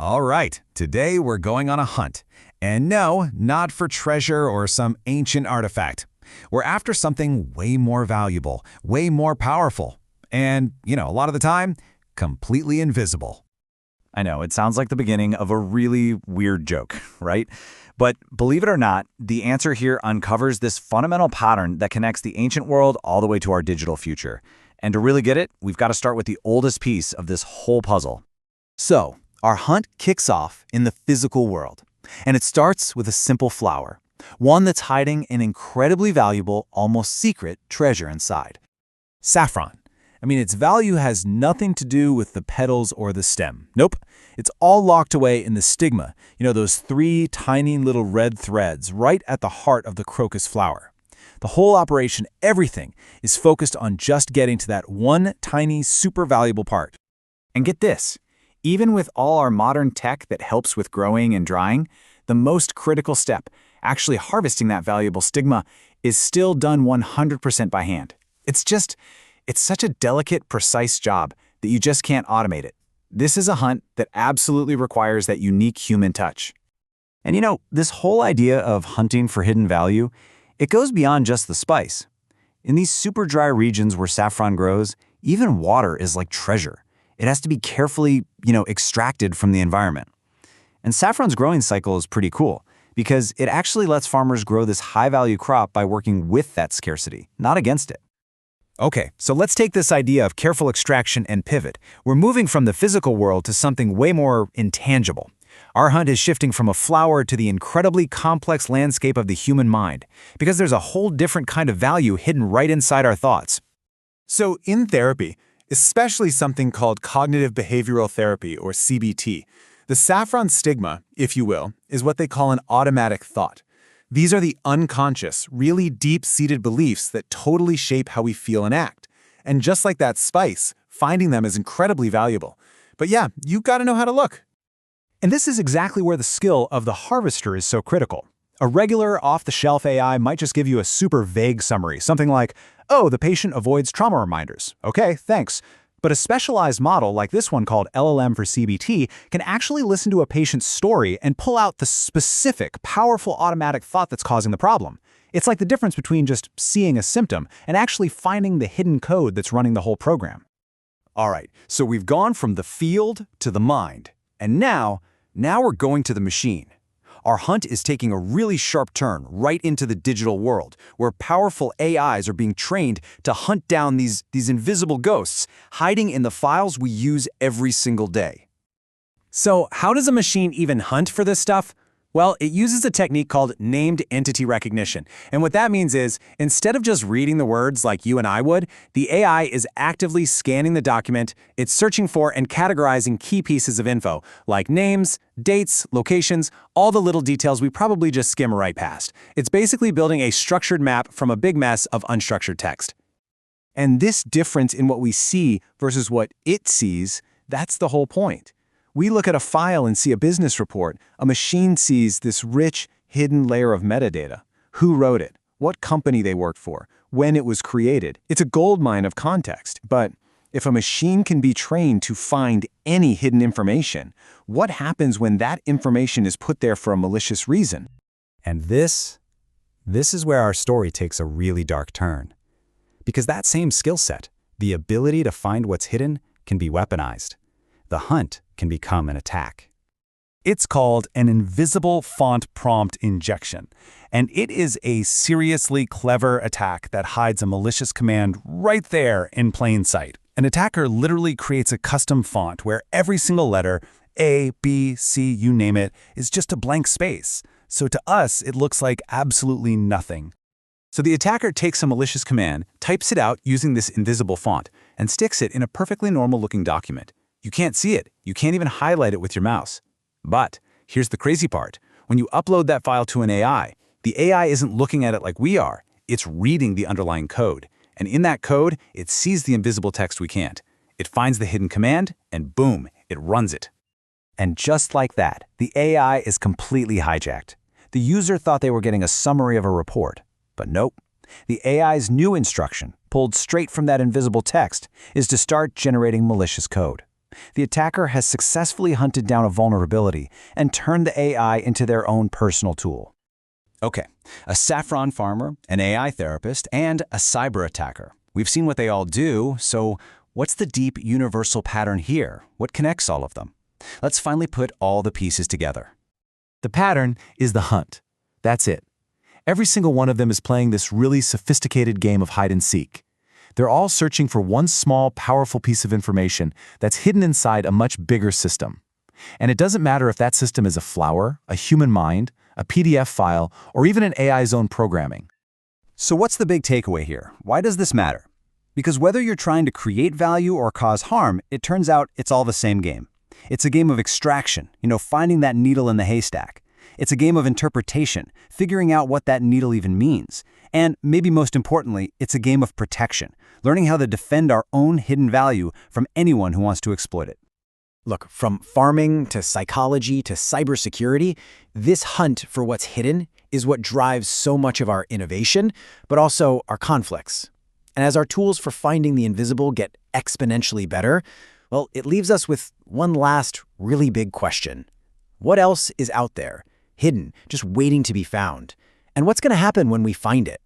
All right, today we're going on a hunt. And no, not for treasure or some ancient artifact. We're after something way more valuable, way more powerful, and, a lot of the time, completely invisible. I know, it sounds like the beginning of a really weird joke, right? But believe it or not, the answer here uncovers this fundamental pattern that connects the ancient world all the way to our digital future. And to really get it, we've got to start with the oldest piece of this whole puzzle. So, our hunt kicks off in the physical world, and it starts with a simple flower, one that's hiding an incredibly valuable, almost secret treasure inside. Saffron. Its value has nothing to do with the petals or the stem. Nope. It's all locked away in the stigma, those 3 tiny little red threads right at the heart of the crocus flower. The whole operation, everything, is focused on just getting to that one tiny, super valuable part. And get this, even with all our modern tech that helps with growing and drying, the most critical step, actually harvesting that valuable stigma, is still done 100% by hand. It's such a delicate, precise job that you just can't automate it. This is a hunt that absolutely requires that unique human touch. And this whole idea of hunting for hidden value, it goes beyond just the spice. In these super dry regions where saffron grows, even water is like treasure. It has to be carefully, extracted from the environment. And saffron's growing cycle is pretty cool because it actually lets farmers grow this high-value crop by working with that scarcity, not against it. Okay, so let's take this idea of careful extraction and pivot. We're moving from the physical world to something way more intangible. Our hunt is shifting from a flower to the incredibly complex landscape of the human mind, because there's a whole different kind of value hidden right inside our thoughts. So in therapy, especially something called cognitive behavioral therapy, or CBT, the saffron stigma, if you will, is what they call an automatic thought. These are the unconscious, really deep-seated beliefs that totally shape how we feel and act. And just like that spice, finding them is incredibly valuable. But yeah, you've got to know how to look. And this is exactly where the skill of the harvester is so critical. A regular, off-the-shelf AI might just give you a super vague summary, something like, oh, the patient avoids trauma reminders. Okay, thanks. But a specialized model like this one called LLM for CBT can actually listen to a patient's story and pull out the specific, powerful automatic thought that's causing the problem. It's like the difference between just seeing a symptom and actually finding the hidden code that's running the whole program. All right, so we've gone from the field to the mind, and now we're going to the machine. Our hunt is taking a really sharp turn right into the digital world, where powerful AIs are being trained to hunt down these invisible ghosts hiding in the files we use every single day. So how does a machine even hunt for this stuff? Well, it uses a technique called named entity recognition. And what that means is, instead of just reading the words like you and I would, the AI is actively scanning the document, it's searching for and categorizing key pieces of info, like names, dates, locations, all the little details we probably just skim right past. It's basically building a structured map from a big mess of unstructured text. And this difference in what we see versus what it sees, that's the whole point. We look at a file and see a business report. A machine sees this rich, hidden layer of metadata. Who wrote it? What company they worked for? When it was created? It's a goldmine of context. But if a machine can be trained to find any hidden information, what happens when that information is put there for a malicious reason? And this is where our story takes a really dark turn. Because that same skill set, the ability to find what's hidden, can be weaponized. The hunt can become an attack. It's called an invisible font prompt injection, and it is a seriously clever attack that hides a malicious command right there in plain sight. An attacker literally creates a custom font where every single letter, A, B, C, you name it, is just a blank space. So to us, it looks like absolutely nothing. So the attacker takes a malicious command, types it out using this invisible font, and sticks it in a perfectly normal-looking document. You can't see it. You can't even highlight it with your mouse. But here's the crazy part. When you upload that file to an AI, the AI isn't looking at it like we are. It's reading the underlying code. And in that code, it sees the invisible text we can't. It finds the hidden command, and boom, it runs it. And just like that, the AI is completely hijacked. The user thought they were getting a summary of a report. But nope. The AI's new instruction, pulled straight from that invisible text, is to start generating malicious code. The attacker has successfully hunted down a vulnerability and turned the AI into their own personal tool. Okay, a saffron farmer, an AI therapist, and a cyber attacker. We've seen what they all do, so what's the deep universal pattern here? What connects all of them? Let's finally put all the pieces together. The pattern is the hunt. That's it. Every single one of them is playing this really sophisticated game of hide and seek. They're all searching for one small, powerful piece of information that's hidden inside a much bigger system. And it doesn't matter if that system is a flower, a human mind, a PDF file, or even an AI's own programming. So what's the big takeaway here? Why does this matter? Because whether you're trying to create value or cause harm, it turns out it's all the same game. It's a game of extraction, finding that needle in the haystack. It's a game of interpretation, figuring out what that needle even means. And maybe most importantly, it's a game of protection, learning how to defend our own hidden value from anyone who wants to exploit it. Look, from farming to psychology to cybersecurity, this hunt for what's hidden is what drives so much of our innovation, but also our conflicts. And as our tools for finding the invisible get exponentially better, well, it leaves us with one last really big question. What else is out there, hidden, just waiting to be found? And what's going to happen when we find it?